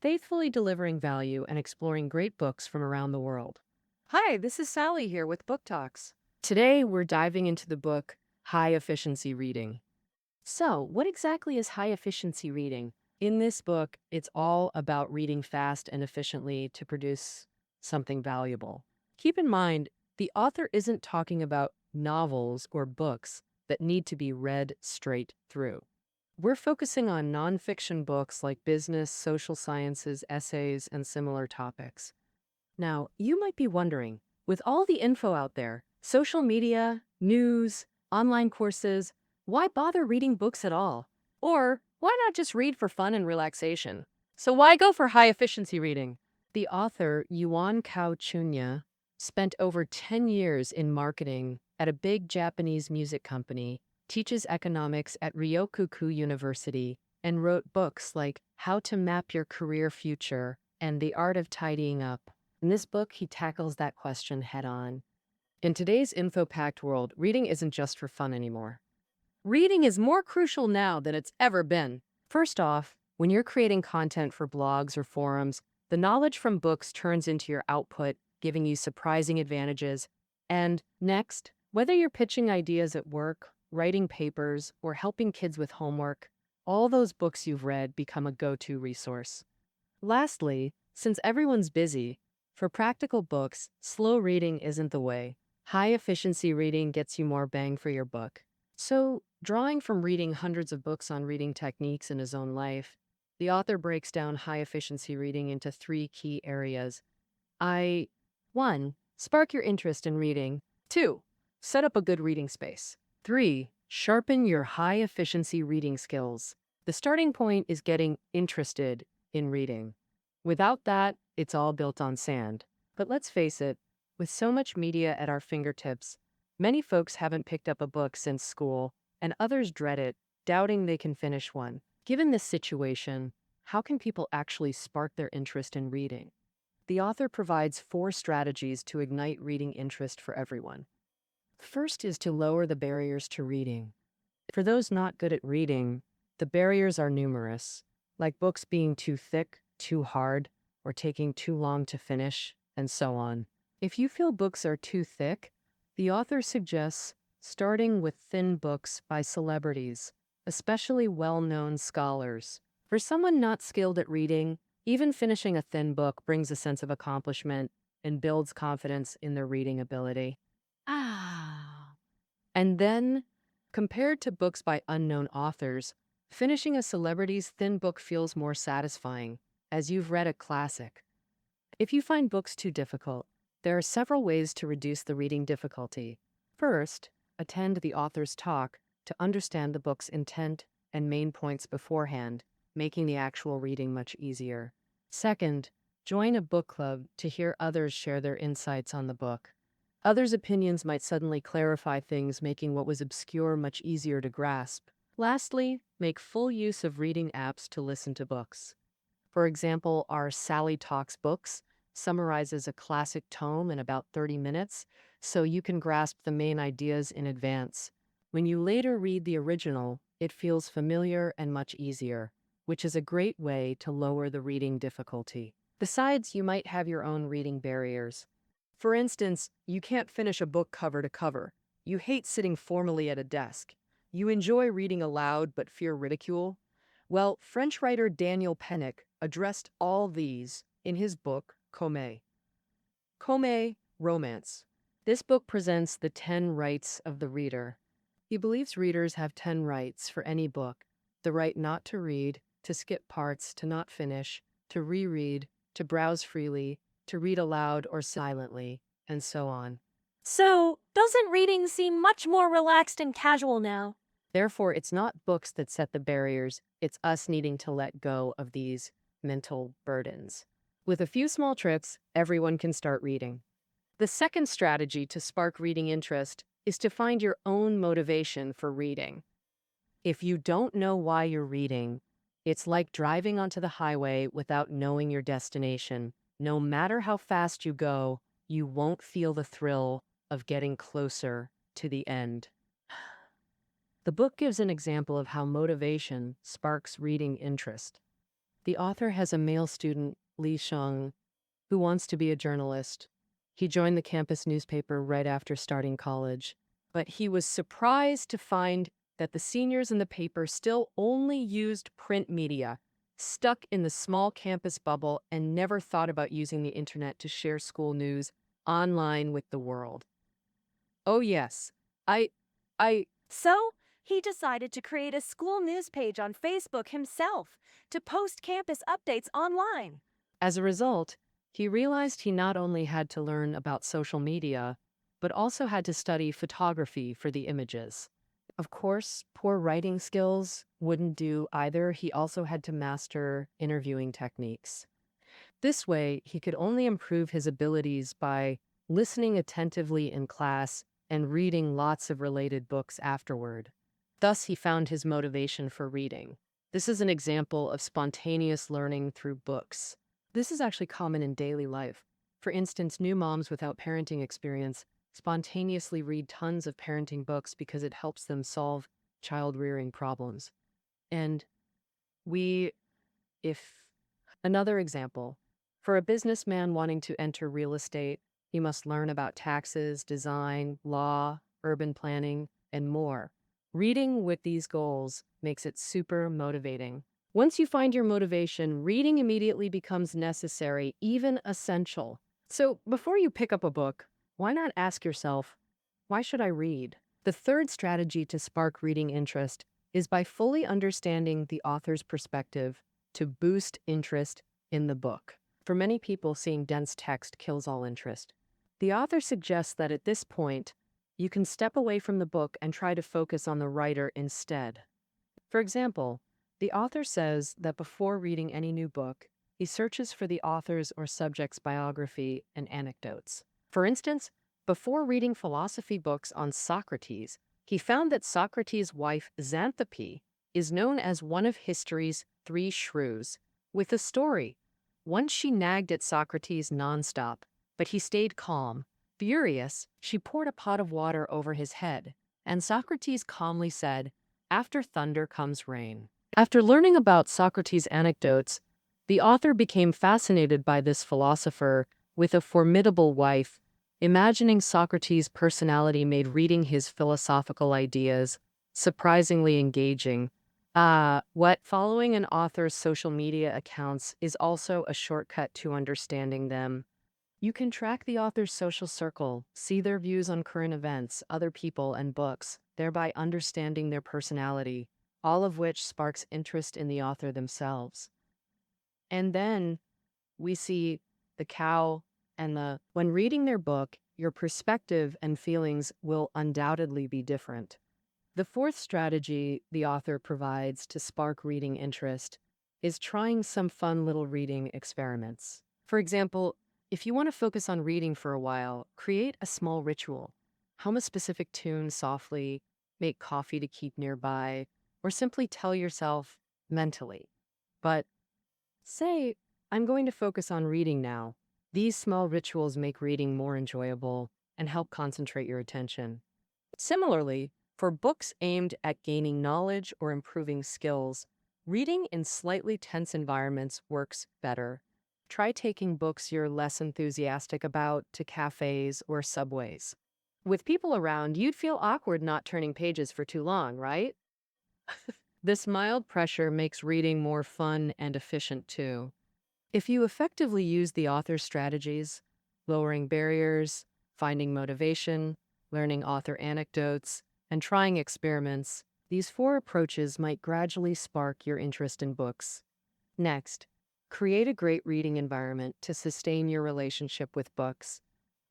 faithfully delivering value and exploring great books from around the world. Hi, this is Sally here with Book Talks. Today, we're diving into the book High Efficiency Reading. So, what exactly is high efficiency reading? In this book, it's all about reading fast and efficiently to produce something valuable. Keep in mind, the author isn't talking about novels or books that need to be read straight through. We're focusing on nonfiction books like business, social sciences, essays, and similar topics. Now, you might be wondering, with all the info out there, social media, news, online courses, why bother reading books at all? Or why not just read for fun and relaxation? So why go for high efficiency reading? The author, Yuan Kao Chunya, spent over 10 years in marketing at a big Japanese music company, teaches economics at Ryokuku University, and wrote books like How to Map Your Career Future and The Art of Tidying Up. In this book, he tackles that question head on. In today's info-packed world, reading isn't just for fun anymore. Reading is more crucial now than it's ever been. First off, when you're creating content for blogs or forums, the knowledge from books turns into your output, giving you surprising advantages. And next, whether you're pitching ideas at work, writing papers, or helping kids with homework, all those books you've read become a go-to resource. Lastly, since everyone's busy, for practical books, slow reading isn't the way. High efficiency reading gets you more bang for your buck. So, drawing from reading hundreds of books on reading techniques in his own life, the author breaks down high efficiency reading into three key areas. 1. Spark your interest in reading. 2. Set up a good reading space. 3. Sharpen your high efficiency reading skills. The starting point is getting interested in reading. Without that, it's all built on sand. But let's face it, with so much media at our fingertips, many folks haven't picked up a book since school, and others dread it, doubting they can finish one. Given this situation, how can people actually spark their interest in reading? The author provides 4 strategies to ignite reading interest for everyone. First is to lower the barriers to reading. For those not good at reading, the barriers are numerous, like books being too thick, too hard, or taking too long to finish, and so on. If you feel books are too thick, the author suggests starting with thin books by celebrities, especially well-known scholars. For someone not skilled at reading, even finishing a thin book brings a sense of accomplishment and builds confidence in their reading ability. Ah. And then, compared to books by unknown authors, finishing a celebrity's thin book feels more satisfying, as you've read a classic. If you find books too difficult, there are several ways to reduce the reading difficulty. First, attend the author's talk to understand the book's intent and main points beforehand, making the actual reading much easier. Second, join a book club to hear others share their insights on the book. Others' opinions might suddenly clarify things, making what was obscure much easier to grasp. Lastly, make full use of reading apps to listen to books. For example, our Sally Talks books summarizes a classic tome in about 30 minutes, so you can grasp the main ideas in advance. When you later read the original, it feels familiar and much easier, which is a great way to lower the reading difficulty. Besides, you might have your own reading barriers. For instance, you can't finish a book cover to cover. You hate sitting formally at a desk. You enjoy reading aloud but fear ridicule. Well, French writer Daniel Pennick addressed all these in his book, Comme. Comme Romance. This book presents the 10 rights of the reader. He believes readers have 10 rights for any book: the right not to read, to skip parts, to not finish, to reread, to browse freely, to read aloud or silently, and so on. So, doesn't reading seem much more relaxed and casual now? Therefore, it's not books that set the barriers, it's us needing to let go of these mental burdens. With a few small tricks, everyone can start reading. The second strategy to spark reading interest is to find your own motivation for reading. If you don't know why you're reading, it's like driving onto the highway without knowing your destination. No matter how fast you go, you won't feel the thrill of getting closer to the end. The book gives an example of how motivation sparks reading interest. The author has a male student, Li Sheng, who wants to be a journalist. He joined the campus newspaper right after starting college, but he was surprised to find that the seniors in the paper still only used print media, stuck in the small campus bubble, and never thought about using the internet to share school news online with the world. Oh yes, I So, he decided to create a school news page on Facebook himself to post campus updates online. As a result, he realized he not only had to learn about social media, but also had to study photography for the images. Of course, poor writing skills wouldn't do either. He also had to master interviewing techniques. This way, he could only improve his abilities by listening attentively in class and reading lots of related books afterward. Thus, he found his motivation for reading. This is an example of spontaneous learning through books. This is actually common in daily life. For instance, new moms without parenting experience spontaneously read tons of parenting books because it helps them solve child rearing problems. And we, if another example, for a businessman wanting to enter real estate, he must learn about taxes, design, law, urban planning, and more. Reading with these goals makes it super motivating. Once you find your motivation, reading immediately becomes necessary, even essential. So before you pick up a book, why not ask yourself, why should I read? The third strategy to spark reading interest is by fully understanding the author's perspective to boost interest in the book. For many people, seeing dense text kills all interest. The author suggests that at this point, you can step away from the book and try to focus on the writer instead. For example, the author says that before reading any new book, he searches for the author's or subject's biography and anecdotes. For instance, before reading philosophy books on Socrates, he found that Socrates' wife Xanthippe is known as one of history's three shrews, with a story. Once she nagged at Socrates nonstop, but he stayed calm. Furious, she poured a pot of water over his head, and Socrates calmly said, "After thunder comes rain." After learning about Socrates' anecdotes, the author became fascinated by this philosopher with a formidable wife. Imagining Socrates' personality made reading his philosophical ideas surprisingly engaging. What following an author's social media accounts is also a shortcut to understanding them. You can track the author's social circle, see their views on current events, other people, and books, thereby understanding their personality, all of which sparks interest in the author themselves. And then we see the cow and when reading their book, your perspective and feelings will undoubtedly be different. The fourth strategy the author provides to spark reading interest is trying some fun little reading experiments. For example, if you want to focus on reading for a while, create a small ritual. Hum a specific tune softly, make coffee to keep nearby, or simply tell yourself mentally. But say, I'm going to focus on reading now. These small rituals make reading more enjoyable and help concentrate your attention. Similarly, for books aimed at gaining knowledge or improving skills, reading in slightly tense environments works better. Try taking books you're less enthusiastic about to cafes or subways. With people around, you'd feel awkward not turning pages for too long, right? This mild pressure makes reading more fun and efficient too. If you effectively use the author's strategies, lowering barriers, finding motivation, learning author anecdotes, and trying experiments, these four approaches might gradually spark your interest in books. Next, create a great reading environment to sustain your relationship with books.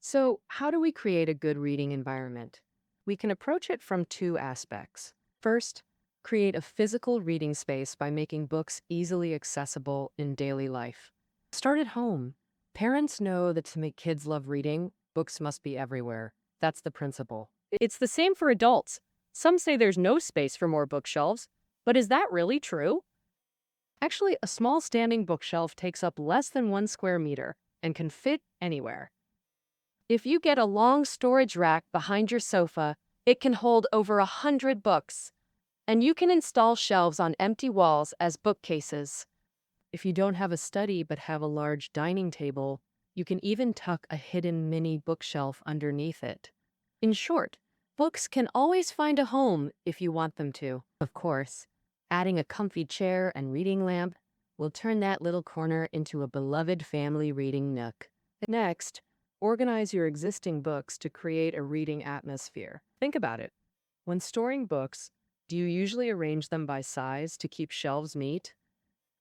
So, how do we create a good reading environment? We can approach it from two aspects. First, create a physical reading space by making books easily accessible in daily life. Start at home. Parents know that to make kids love reading, books must be everywhere. That's the principle. It's the same for adults. Some say there's no space for more bookshelves, but is that really true? Actually, a small standing bookshelf takes up less than 1 square meter and can fit anywhere. If you get a long storage rack behind your sofa, it can hold over 100 books, and you can install shelves on empty walls as bookcases. If you don't have a study but have a large dining table, you can even tuck a hidden mini bookshelf underneath it. In short, books can always find a home if you want them to. Of course, adding a comfy chair and reading lamp will turn that little corner into a beloved family reading nook. Next, organize your existing books to create a reading atmosphere. Think about it. When storing books, do you usually arrange them by size to keep shelves neat?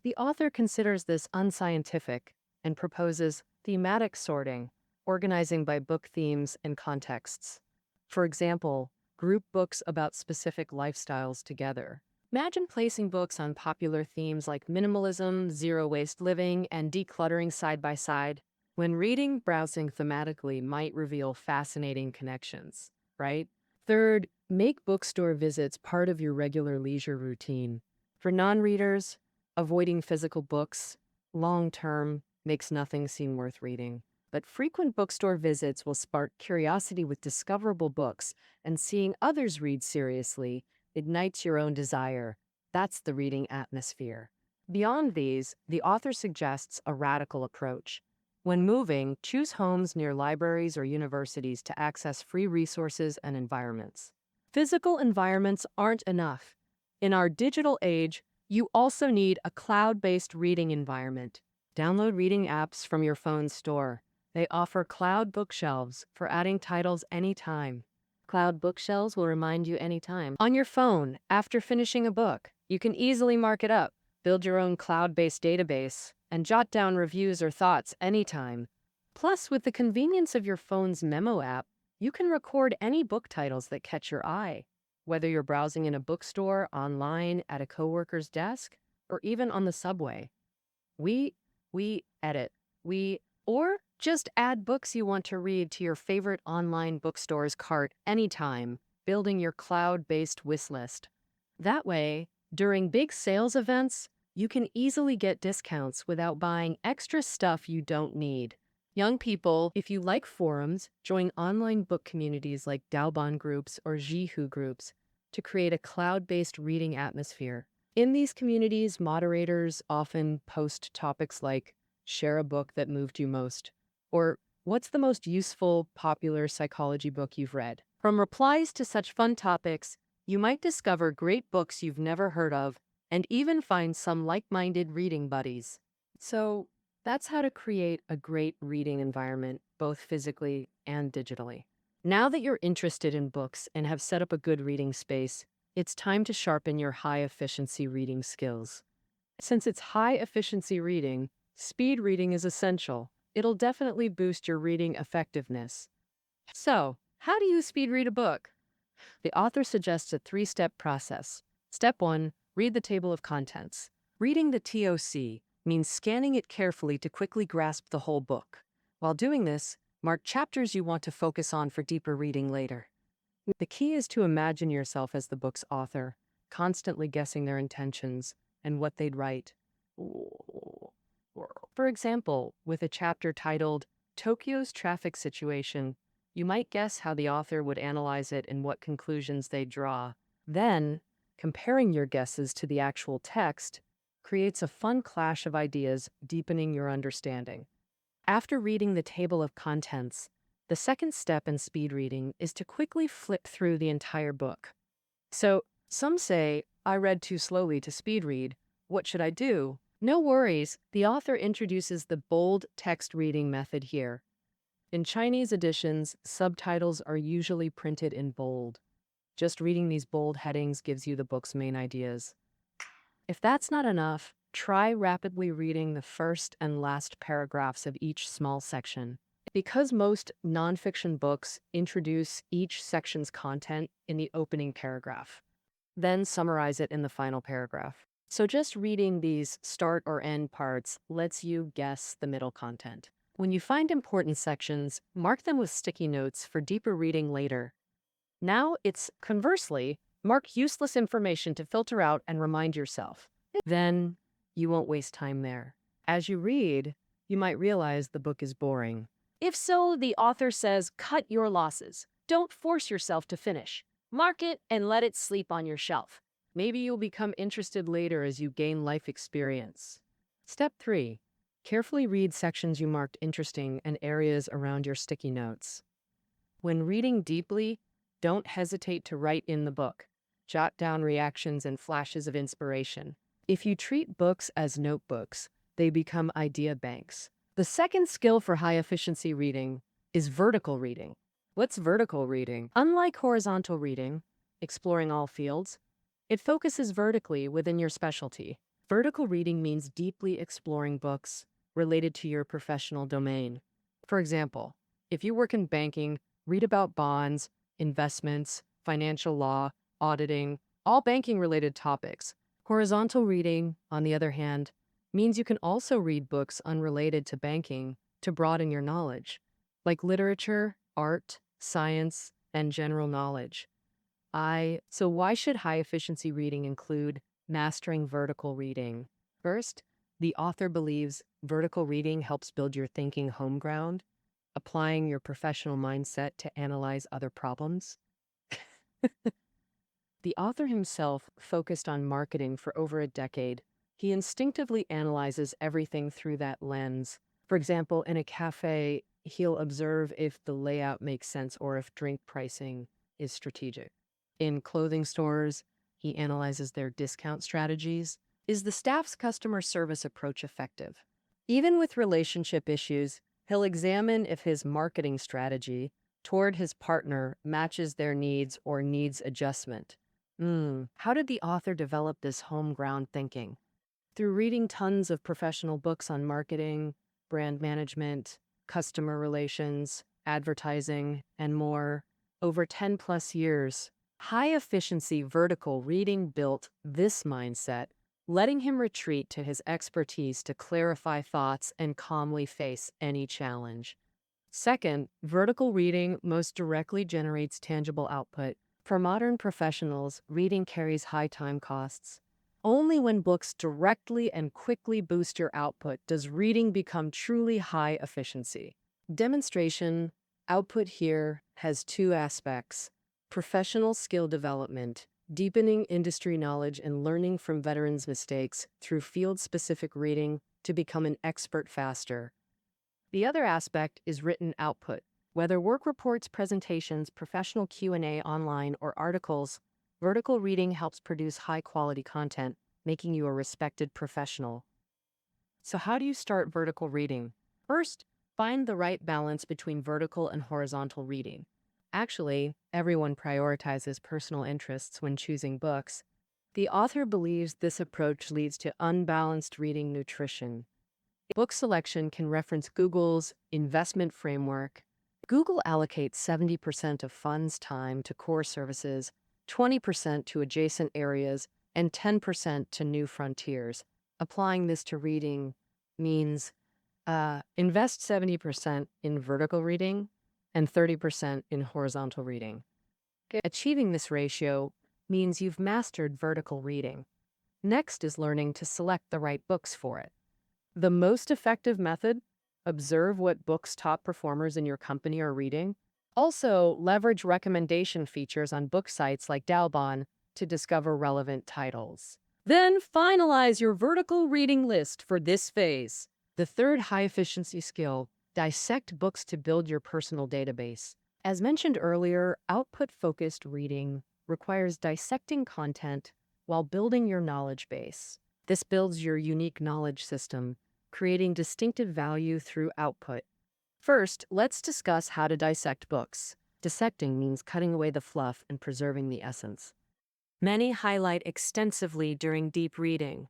The author considers this unscientific and proposes thematic sorting, organizing by book themes and contexts. For example, group books about specific lifestyles together. Imagine placing books on popular themes like minimalism, zero-waste living, and decluttering side by side. When reading, browsing thematically might reveal fascinating connections, right? Third, make bookstore visits part of your regular leisure routine. For non-readers, avoiding physical books long-term makes nothing seem worth reading. But frequent bookstore visits will spark curiosity with discoverable books, and seeing others read seriously ignites your own desire. That's the reading atmosphere. Beyond these, the author suggests a radical approach. When moving, choose homes near libraries or universities to access free resources and environments. Physical environments aren't enough. In our digital age, you also need a cloud-based reading environment. Download reading apps from your phone's store. They offer cloud bookshelves for adding titles anytime. Cloud bookshelves will remind you anytime. On your phone, after finishing a book, you can easily mark it up, build your own cloud-based database, and jot down reviews or thoughts anytime. Plus, with the convenience of your phone's memo app, you can record any book titles that catch your eye, whether you're browsing in a bookstore, online, at a coworker's desk, or even on the subway. Or just add books you want to read to your favorite online bookstore's cart anytime, building your cloud-based wish list. That way, during big sales events, you can easily get discounts without buying extra stuff you don't need. Young people, if you like forums, join online book communities like Daoban groups or Zhihu groups to create a cloud-based reading atmosphere. In these communities, moderators often post topics like share a book that moved you most, or what's the most useful, popular psychology book you've read? From replies to such fun topics, you might discover great books you've never heard of and even find some like-minded reading buddies. So that's how to create a great reading environment, both physically and digitally. Now that you're interested in books and have set up a good reading space, it's time to sharpen your high-efficiency reading skills. Since it's high-efficiency reading, speed reading is essential. It'll definitely boost your reading effectiveness. So, how do you speed read a book? The author suggests a 3-step process. Step 1, read the table of contents. Reading the TOC means scanning it carefully to quickly grasp the whole book. While doing this, mark chapters you want to focus on for deeper reading later. The key is to imagine yourself as the book's author, constantly guessing their intentions and what they'd write. For example, with a chapter titled Tokyo's Traffic Situation, you might guess how the author would analyze it and what conclusions they'd draw. Then, comparing your guesses to the actual text creates a fun clash of ideas, deepening your understanding. After reading the table of contents, the second step in speed reading is to quickly flip through the entire book. So, some say, I read too slowly to speed read. What should I do? No worries, the author introduces the bold text reading method here. In Chinese editions, subtitles are usually printed in bold. Just reading these bold headings gives you the book's main ideas. If that's not enough, try rapidly reading the first and last paragraphs of each small section. Because most nonfiction books introduce each section's content in the opening paragraph, then summarize it in the final paragraph. So just reading these start or end parts lets you guess the middle content. When you find important sections, mark them with sticky notes for deeper reading later. Now it's, conversely, mark useless information to filter out and remind yourself. Then you won't waste time there. As you read, you might realize the book is boring. If so, the author says cut your losses. Don't force yourself to finish. Mark it and let it sleep on your shelf. Maybe you'll become interested later as you gain life experience. Step 3. Carefully read sections you marked interesting and areas around your sticky notes. When reading deeply, don't hesitate to write in the book. Jot down reactions and flashes of inspiration. If you treat books as notebooks, they become idea banks. The second skill for high efficiency reading is vertical reading. What's vertical reading? Unlike horizontal reading, exploring all fields, it focuses vertically within your specialty. Vertical reading means deeply exploring books related to your professional domain. For example, if you work in banking, read about bonds, investments, financial law, auditing, all banking-related topics. Horizontal reading, on the other hand, means you can also read books unrelated to banking to broaden your knowledge, like literature, art, science, and general knowledge. So why should high-efficiency reading include mastering vertical reading? First, the author believes vertical reading helps build your thinking home ground, applying your professional mindset to analyze other problems. The author himself focused on marketing for over a decade. He instinctively analyzes everything through that lens. For example, in a cafe, he'll observe if the layout makes sense or if drink pricing is strategic. In clothing stores, he analyzes their discount strategies. Is the staff's customer service approach effective? Even with relationship issues, he'll examine if his marketing strategy toward his partner matches their needs or needs adjustment. How did the author develop this home ground thinking? Through reading tons of professional books on marketing, brand management, customer relations, advertising, and more. Over 10 plus years, high-efficiency vertical reading built this mindset, letting him retreat to his expertise to clarify thoughts and calmly face any challenge. Second, vertical reading most directly generates tangible output. For modern professionals, reading carries high time costs. Only when books directly and quickly boost your output does reading become truly high efficiency. Demonstration output here has two aspects: professional skill development, deepening industry knowledge and learning from veterans' mistakes through field-specific reading to become an expert faster. The other aspect is written output. Whether work reports, presentations, professional Q&A online, or articles, vertical reading helps produce high-quality content, making you a respected professional. So how do you start vertical reading? First, find the right balance between vertical and horizontal reading. Actually, everyone prioritizes personal interests when choosing books. The author believes this approach leads to unbalanced reading nutrition. Book selection can reference Google's investment framework. Google allocates 70% of funds time to core services, 20% to adjacent areas, and 10% to new frontiers. Applying this to reading means invest 70% in vertical reading and 30% in horizontal reading. Achieving this ratio means you've mastered vertical reading. Next is learning to select the right books for it. The most effective method: observe what books top performers in your company are reading. Also, leverage recommendation features on book sites like Dalbon to discover relevant titles. Then finalize your vertical reading list for this phase. The third high-efficiency skill: dissect books to build your personal database. As mentioned earlier, output-focused reading requires dissecting content while building your knowledge base. This builds your unique knowledge system, creating distinctive value through output. First, let's discuss how to dissect books. Dissecting means cutting away the fluff and preserving the essence. Many highlight extensively during deep reading.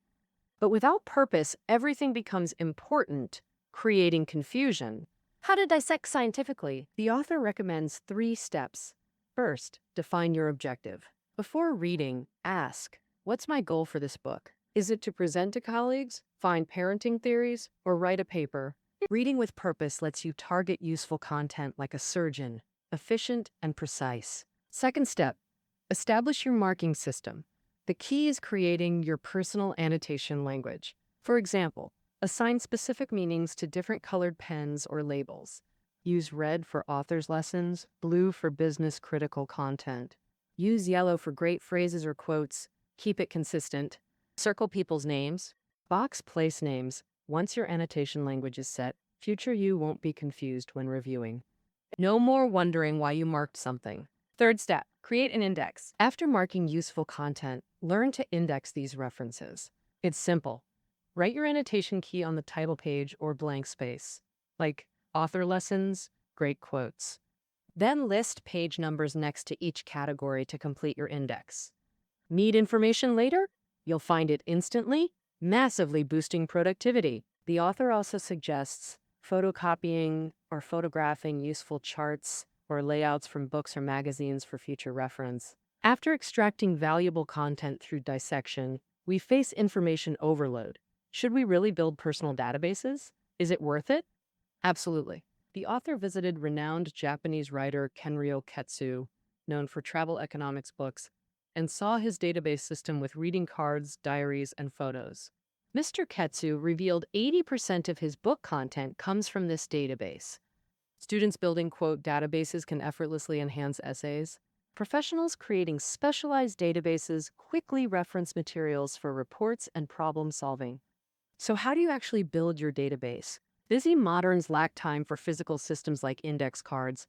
But without purpose, everything becomes important, creating confusion. How to dissect scientifically? The author recommends 3 steps. First, define your objective. Before reading, ask, what's my goal for this book? Is it to present to colleagues, find parenting theories, or write a paper? Reading with purpose lets you target useful content like a surgeon, efficient and precise. Second step, establish your marking system. The key is creating your personal annotation language. For example, assign specific meanings to different colored pens or labels. Use red for author's lessons, blue for business critical content. Use yellow for great phrases or quotes. Keep it consistent. Circle people's names. Box place names. Once your annotation language is set, future you won't be confused when reviewing. No more wondering why you marked something. Third step, create an index. After marking useful content, learn to index these references. It's simple. Write your annotation key on the title page or blank space, like author lessons, great quotes. Then list page numbers next to each category to complete your index. Need information later? You'll find it instantly, massively boosting productivity. The author also suggests photocopying or photographing useful charts or layouts from books or magazines for future reference. After extracting valuable content through dissection, we face information overload. Should we really build personal databases? Is it worth it? Absolutely. The author visited renowned Japanese writer Kenryo Ketsu, known for travel economics books, and saw his database system with reading cards, diaries, and photos. Mr. Ketsu revealed 80% of his book content comes from this database. Students building, quote, databases can effortlessly enhance essays. Professionals creating specialized databases quickly reference materials for reports and problem solving. So how do you actually build your database? Busy moderns lack time for physical systems like index cards.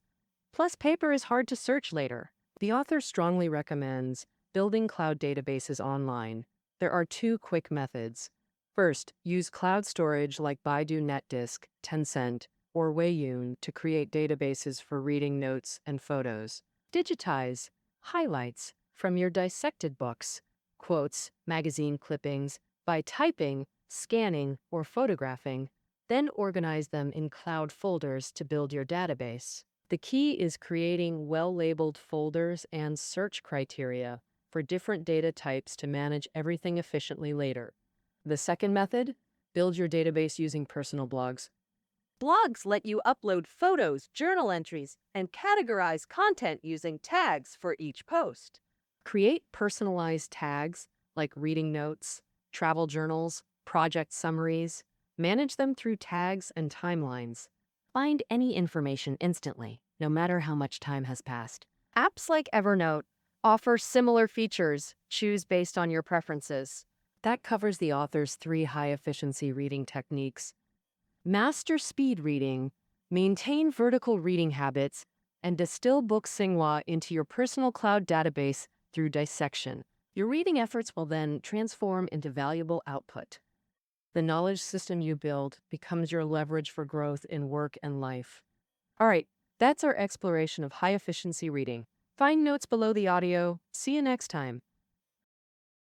Plus, paper is hard to search later. The author strongly recommends building cloud databases online. There are 2 quick methods. First, use cloud storage like Baidu NetDisk, Tencent, or Weiyun to create databases for reading notes and photos. Digitize highlights from your dissected books, quotes, magazine clippings, by typing, scanning, or photographing. Then organize them in cloud folders to build your database. The key is creating well-labeled folders and search criteria for different data types to manage everything efficiently later. The second method, build your database using personal blogs. Blogs let you upload photos, journal entries, and categorize content using tags for each post. Create personalized tags like reading notes, travel journals, project summaries. Manage them through tags and timelines. Find any information instantly, no matter how much time has passed. Apps like Evernote offer similar features. Choose based on your preferences. That covers the author's 3 high-efficiency reading techniques. Master speed reading, maintain vertical reading habits, and distill book Xinhua into your personal cloud database through dissection. Your reading efforts will then transform into valuable output. The knowledge system you build becomes your leverage for growth in work and life. All right, that's our exploration of high-efficiency reading. Find notes below the audio. See you next time.